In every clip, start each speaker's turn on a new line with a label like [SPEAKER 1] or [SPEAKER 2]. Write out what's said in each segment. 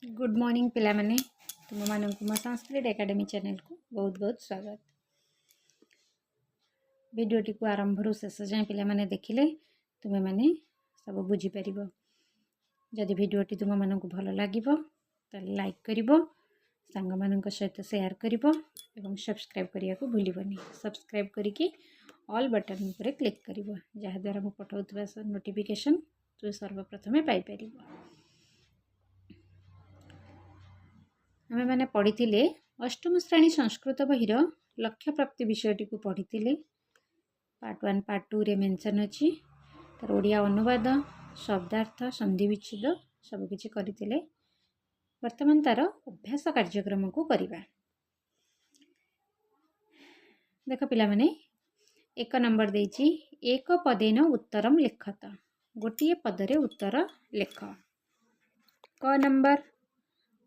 [SPEAKER 1] Good morning पिला माने तुम मानक मो संस्कृत एकेडमी चैनल को बहुत बहुत स्वागत। वीडियोटी को आरंभ शेष जाए पिला माने देखिले तुम माने सब बुझी परिबो। जदि वीडियोटी तुम मानक भल लागिबो ताले लाइक करिवो, सांग मानक सहित शेयर करिवो एवं सब्सक्राइब करिया को भूलिबोनी। सब्सक्राइब करिकी ऑल बटन ऊपर क्लिक करिवो जहा द्वारा मु पठाउतबा नोटिफिकेशन तु सर्वप्रथमे पाई परिबो। आमे माने पढ़ी अष्टम श्रेणी संस्कृत बहिर लक्ष्य प्राप्ति विषयटी को पढ़ी। पार्ट 1 पार्ट 2 रे मेंशन अछि तार ओडिया अनुवाद शब्दार्थ संधि विच्छेद सबकिछि करथिले। वर्तमान तार अभ्यास कार्यक्रम को करिबा। देख पिला माने एक नंबर देछि एक पदेन उत्तरम लिखत। गोटिए पदरे उत्तर लेख। क नंबर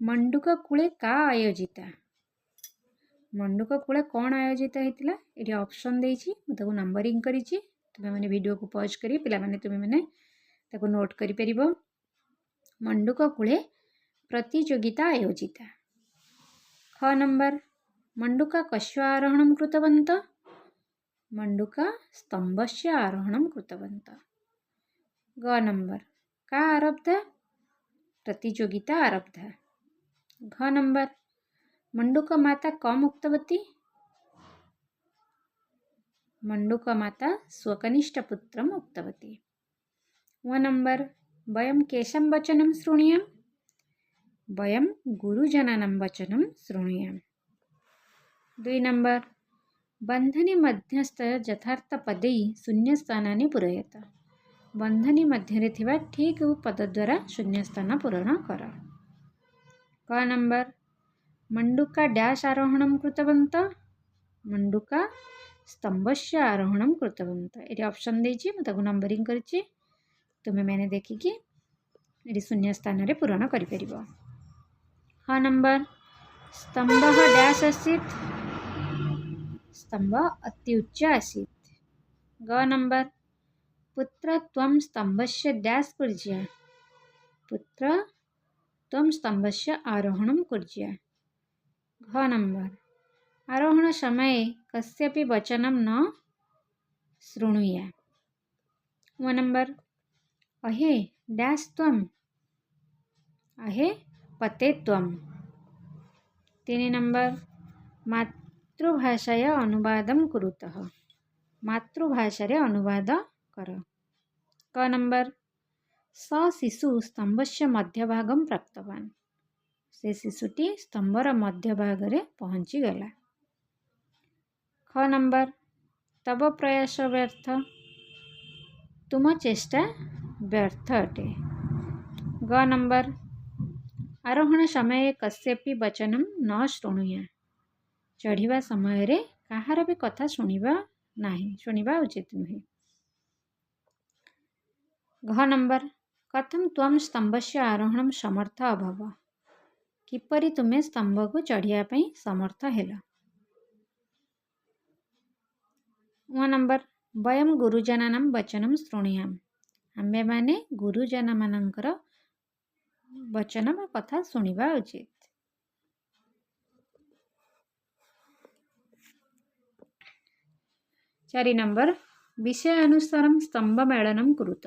[SPEAKER 1] मंडूक कूले का आयोजिता। मंडूक कूले कौन आयोजित होता ये ऑप्शन देछि मुझे नंबरिंग करिछि। तुम मैंने वीडियो को पॉज करी पिला माने तुम मैंने ताको नोट करि परिबो। मंडूक कूले प्रतियोगिता आयोजिता। ख नंबर मंडूका कस्य आरोहणं कृतवन्त। मंडूका स्तंभस्य आरोहणं कृतवन्त। ग नंबर का आरब्धा प्रतियोगिता आरब्धा। घ नंबर मंडूक माता कम उक्तवती। मंडूक माता स्वकनिष्ठ पुत्रम उक्तवती। व नंबर वयम केशं वचनं शृणुयाम। वयम गुरुजनानां वचनं शृणुयाम। 2 नंबर बंधनी मध्यस्थ यथार्थ पदै शून्यस्थानानि पूरयत। बंधनी मध्य थिबा ठीक पद द्वारा शून्यस्थान पूरण कर। क नंबर मंडूका डैश आरोहणं कृतवन्त। मंडूका स्तंभस्य आरोहणं कृतवन्त। ये ऑप्शन देछि म ताको नंबरिंग करछि। तुमे मैंने देखिकी ये शून्य स्थान रे पूरण करि परिबो। ह नंबर स्तंभ डैश आसीत। स्तंभ अति उच्च आसीत। ग नंबर पुत्र त्वं स्तंभस्य डैश कुर्जिया। पुत्र त्वं स्तंभस्य आरोहणं कुर्जिया। घ नंबर आरोहण समये कस्यापि वचनं न शृणुया। व नंबर अहे डैश त्वं। अहे पते त्वं। 3 नंबर मातृभाषाया अनुवादं कुरुतः। मातृभाषा रे अनुवाद कर। क नंबर स शिशु स्तंभस्य मध्यभागं प्राप्तवान्। से शिशुटी स्तंभर मध्य भाग रे पहुँची गला। ख नंबर तब प्रयास व्यर्थ। तुम चेष्टा व्यर्थ अटे। ग नंबर आरोहण समय कस्यपि वचनं न शृणुया। चढ़िबा समय रे कहार भी कथा शुणिबा नाही, शुणिबा उचित नुहे। घ नंबर कथम त्वं स्तंभस्य आरोहणं समर्थ अभव। किपरि तुम्हें स्तंभ को चढ़िया पई समर्थ हेला। व नंबर वयम गुरुजनानां वचनं शृणुयाम। आम्भे माने गुरुजन मानकर वचन बा कथा शुणिबा उचित। 4 नंबर विषय अनुसार स्तंभ मेलनं कुरुत।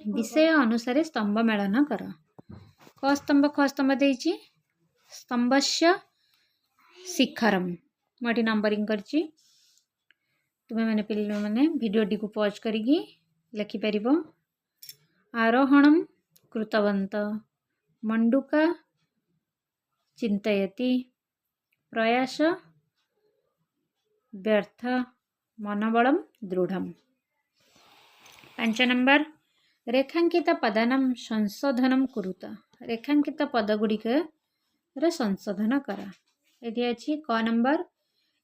[SPEAKER 1] विषय अनुसार स्तंभ मेलन कर। क स्तंभ ख स्तंभ देछि स्तंभस्य शिखरम। मोटी नंबरिंग करछि। तुम्हें मैंने पिले मैंने वीडियोटी को पॉज करिकी लिखि परिबो। आरोहणं कृतवन्त। मंडूका चिंतयति। प्रयास व्यर्थ। मनोबलम दृढ़म। 5 नंबर रेखांकित पदानां संशोधनं कुरुत। रेखांकित पदगुड़िक संशोधन कर। ये अच्छी क नंबर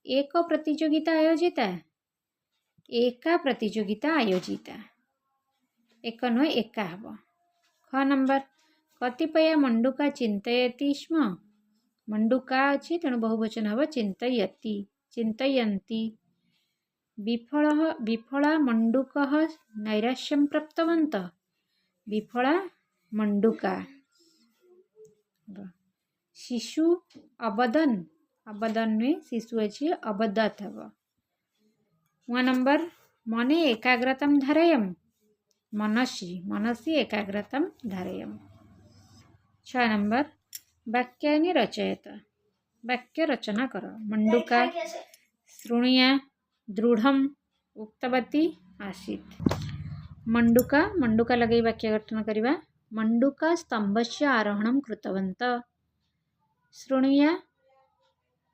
[SPEAKER 1] एक प्रतियोगिता आयोजिता। एका प्रतियोगिता आयोजिता। एक नुहे एका हब। ख नंबर कतिपय मंडूका चिंतयति स्म। मंडूका अच्छी तेणु बहुवचन हब चिंतयति चिंतयन्ति। विफला मंडूकः नैराश्यं प्राप्तवन्तः। विफला मंडूका। हब शिशु अवदन अवदन में शिशु अच्छी अवदत हब 1 नंबर मने एकाग्रतम धारयम मनसी एकाग्रतम धारयम 6 नंबर वाक्यानि रचयत वाक्य रचना कर मंडुका श्रुणुया दृढ़म उक्तवती आसीत् मंडुका मंडुका लगे वाक्य गठन करवा मंडुका स्तंभस्य आरोहणं कृतवन्त श्रुणुया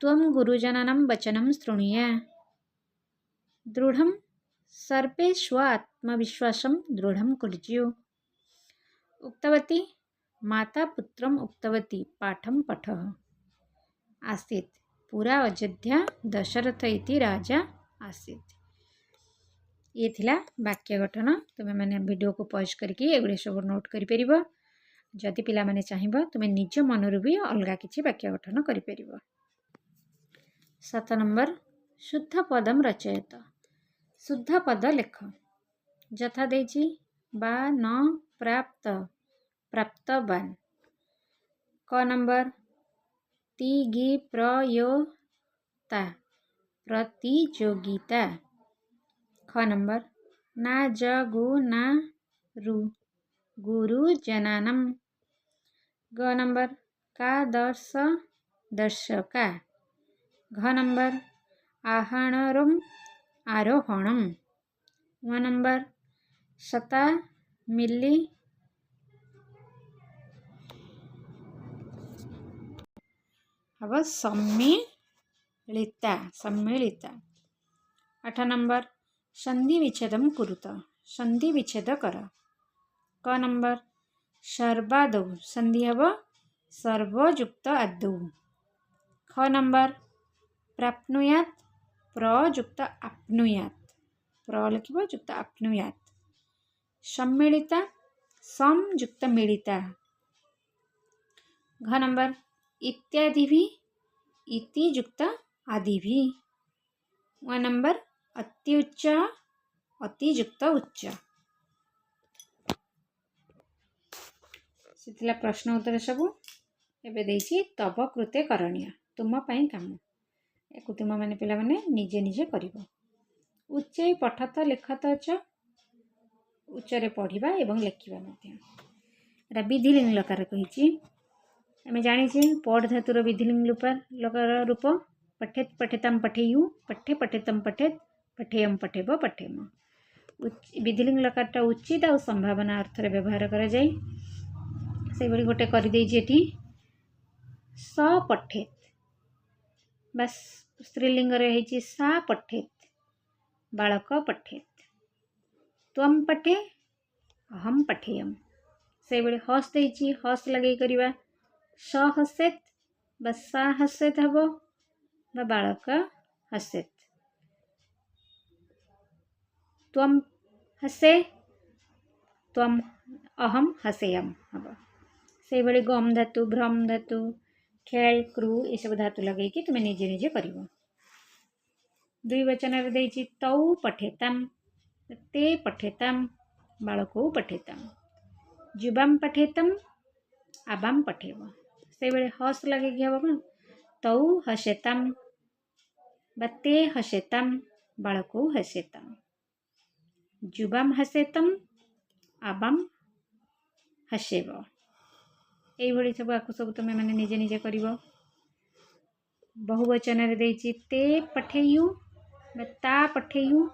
[SPEAKER 1] त्वं गुरुजनानां वचनं श्रुणुया दृढ़ं सर्वे स्व आत्मविश्वासं दृढ़ं कुर्युः उक्तवती माता पुत्रम् उक्तवती पाठं पठः आसीत् पूरा अयोध्या दशरथ इति राजा आसीत्। ये थिला वाक्य गठन तुम्हें मैंने वीडियो को पॉज करके एगुड़े सब नोट कर परिबो जदि पिला माने चाहिबो तुम निज मनरु भी अलगा किछि वाक्य गठन कर परिबो। 7 नंबर शुद्ध पदम रचयत शुद्ध पद लेख यथा देछि बा न प्राप्त प्राप्तवान। क नंबर तिगी प्रयोता प्रतियोगिता। ख नंबर ना जगु ना रु गुरुजनानम। ग नंबर का दर्श दर्शका। घ नंबर आहणरम आरोहणम। व नंबर शता मिली अब सम्मिलिता सम्मिलिता। 8 नंबर संधि विच्छेदम कुरुत संधि विच्छेद कर। क नंबर सर्वादौ संधि हब सर्वयुक्त आदौ। ख नंबर प्राप्नुयात प्रयुक्त आप्नुयात प्र लिखिब युक्त आप्नुयात। सम्मिलिता संयुक्त मिलिता। घ नंबर इत्यादि भी इति युक्त आदि भी। व नंबर अति उच्च अति युक्त उच्च। सिथिला प्रश्न उत्तर सबू एबे देछि तब कृते करणीय तुम पई काम याकु तुम माने पिला माने निजे निजे करिवो। उच्चे पठत लिखत च उच्चरे पढ़िबा एवं लेखिबा मध्ये एटा विधिलिंग लकार कहिछि। आम जानी पढ़ धातुर विधिलिंग लकार रूप पठेत पठेताम पठेयु पठे पठेतम पठेत पठेयम पठेब पठेम। विधिलिंग लकारटा उचित और संभावना अर्थ रे व्यवहार करा जाय से बड़ी गोटे कर देछि एठी स पठेत बस स्त्रीलिंग रे हेछि सा पठेत बालक पठेत त्वम पठे अहम पठेयम से बड़ी हस देछि हस लगे करवा स हसेत सा हसेत हब बा बालक हसेत। त्वम हसे त्वम अहम हसेयम हब से बड़ी गम धातु भ्रम धातु खेल क्रू ये सब धातु लगे कि तुम्हें निजे निजे करिवो। द्विवचन रे देछि तौ पठेताम ते पठेताम बालको पठेताम। जुबाम पठेतम आबाम पठेब से बड़े हस लगे कि हम तौ हसेताम ते हसेताम बालको हसेताम। जुबाम हसेतम आबाम हसेब ये सब आपको सब तुम मैंने निजे निजे कर। बहुवचन रे देछि ते पठेयु ता पठेयु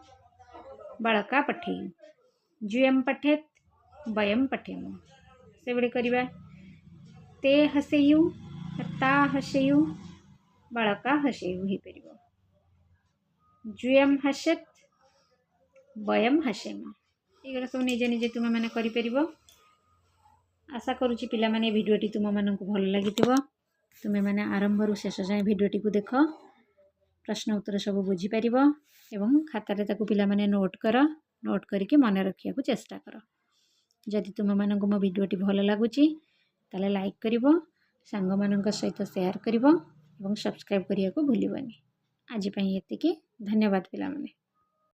[SPEAKER 1] बालका पठेयु। जुयम पठेत वयम पठेम से बड़े करवा ते हसेयु ता हसेयु बालका हसेयु ही परिबो। जुयम हसेत वयम हसेम ये सब निजे निजे तुम मैंने करि परिबो। आशा करुछि पिला माने भिडियोटी तुम मानक भल लागिथिबो। तुमे माने आरंभ रु शेष जाए भिडियोटी को देख प्रश्न उत्तर सब बुझी परिबो एवं खातारे ताकू पिला माने नोट कर नोट करके मन रखिया को चेष्टा कर। जदि तुम मानक मो भिडियोटी भल लागुछि ताले लाइक करिवो सांग मानक सहित शेयर करिवो एवं सब्सक्राइब करिया को भूलिबोनी। आज पई एतिकी धन्यवाद पिला माने।